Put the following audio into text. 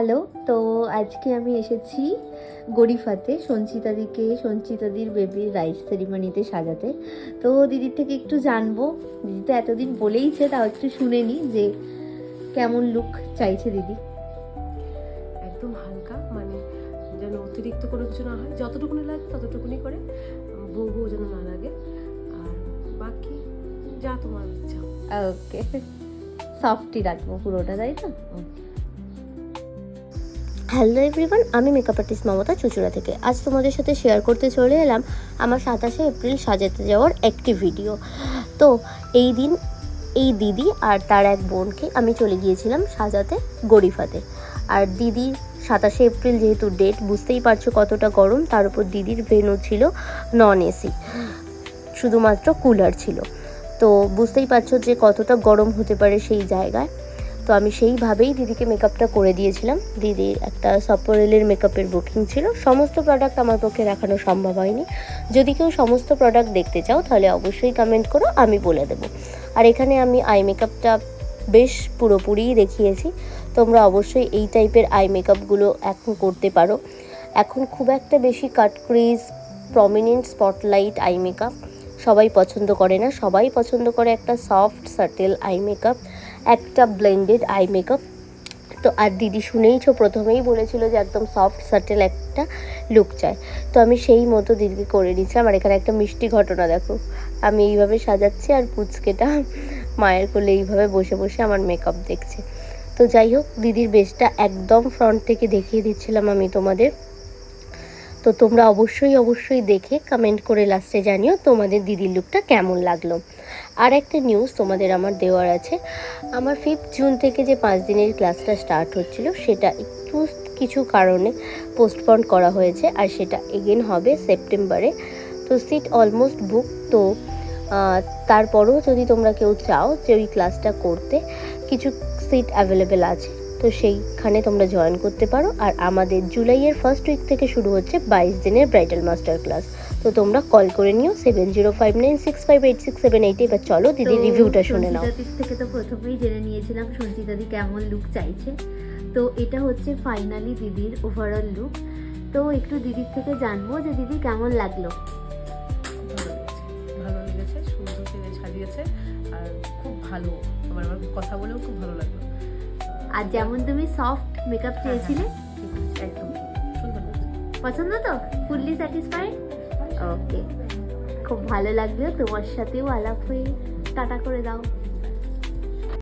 Hello, তো আজকে আমি এসেছি গড়িফাতে সঞ্চিতাদির বেবির রাইস সেরিমনিতে সাজাতে। তো দিদির থেকে একটু জানবো, দিদি তো এতদিন বলেইছে, তাও একটু শুনে নি যে কেমন লুক চাইছে দিদি। একদম হালকা, মানে যেন অতিরিক্ত কোনো কিছু না হয়, যতটুকুনি লাগে ততটুকুনি করে, বউ যেন না লাগে, আর বাকি যা তোমার ইচ্ছা। ওকে, সফটই রাখবো পুরোটা, তাই তো? হ্যালো এভরিওয়ান, আমি মেকআপ আর্টিস্ট মমতা চুচুড়া থেকে। আজ তোমাদের সাথে শেয়ার করতে চলে এলাম আমার 27শে এপ্রিল সাজাতে যাওয়ার একটি ভিডিও। তো এই দিন এই দিদি আর তার এক বোনকে আমি চলে গিয়েছিলাম সাজাতে গড়িফাতে। আর দিদির 27শে এপ্রিল যেহেতু ডেট, বুঝতেই পারছো কতটা গরম। তার উপর দিদির ভেন্যু ছিল নন এসি, শুধুমাত্র কুলার ছিল। তো বুঝতেই পারছো যে কতটা গরম হতে পারে সেই জায়গায়। তো আমি সেইভাবেই দিদিকে মেকআপটা করে দিয়েছিলাম। দিদির একটা সপোরেলের মেকআপের বুকিং ছিল। সমস্ত প্রোডাক্ট আমার পক্ষে দেখানো সম্ভব হয়নি। যদি কেউ সমস্ত প্রোডাক্ট দেখতে চাও তাহলে অবশ্যই কমেন্ট করো, আমি বলে দেবো। আর এখানে আমি আই মেকআপটা বেশ পুরোপুরিই দেখিয়েছি। তোমরা অবশ্যই এই টাইপের আই মেকআপগুলো এখন করতে পারো। এখন খুব একটা বেশি cut crease, prominent spotlight eye makeup সবাই পছন্দ করে না। সবাই পছন্দ করে একটা সফট সাটেল আই মেকআপ, একটা ব্লেন্ডেড আই মেকআপ। তো আর দিদি শুনেইছো, প্রথমেই বলেছিল যে একদম সফট সাটেল একটা লুক চায়। তো আমি সেই মতো দিদিকে করে দিচ্ছিলাম। আর এখানে একটা মিষ্টি ঘটনা দেখো, আমি এইভাবে সাজাচ্ছি আর পুচকেটা মায়ের কোলে এইভাবে বসে বসে আমার মেকআপ দেখছে। তো যাই হোক, দিদির বেসটা একদম ফ্রন্ট থেকে দেখিয়ে দিচ্ছিলাম আমি তোমাদের। তো তোমরা অবশ্যই দেখে কমেন্ট করে লাস্টে জানিও তোমাদের দিদির লুকটা কেমন লাগলো। আর একটা নিউজ তোমাদের আমার দেওয়ার আছে। আমার 5 জুন থেকে যে 5 দিনের ক্লাসটা স্টার্ট হচ্ছিল, সেটা একটু কিছু কারণে পোস্টপন্ড করা হয়েছে, আর সেটা এগেন হবে সেপ্টেম্বরে। তো সিট অলমোস্ট বুক। তো তারপরেও যদি তোমরা কেউ চাও যে ওই ক্লাসটা করতে, কিছু সিট অ্যাভেলেবেল আছে, তো সেইখানে তোমরা জয়েন করতে পারো। আর আমাদের জুলাইয়ের ফার্স্ট উইক থেকে শুরু হচ্ছে 22 দিনের ব্রাইডাল মাস্টার ক্লাস। তো তোমরা কল করে নিও 7059658678। এবার চলো দিদির রিভিউটা শুনে নাও। সঞ্চিতাদির থেকে তো প্রথমেই জেনে নিয়েছিলাম সঞ্চিতাদি কেমন লুক চাইছে। তো এটা হচ্ছে ফাইনালি দিদির ওভারঅল লুক। তো একটু দিদির থেকে জানবো যে দিদি কেমন লাগলো। ভালো লেগেছে, সুন্দর করে সাজিয়েছে, আর খুব ভালো। আমার কথা বলেও খুব ভালো লাগলো। আর যেমন তুমি সফট মেকআপ চেয়েছিলে, একদম সুন্দর লাগছে। পছন্দ তো? Fully satisfied? ওকে, খুব ভালো লাগলো। তোমার সাথেও আলাপ হয়ে টাটা করে দাও।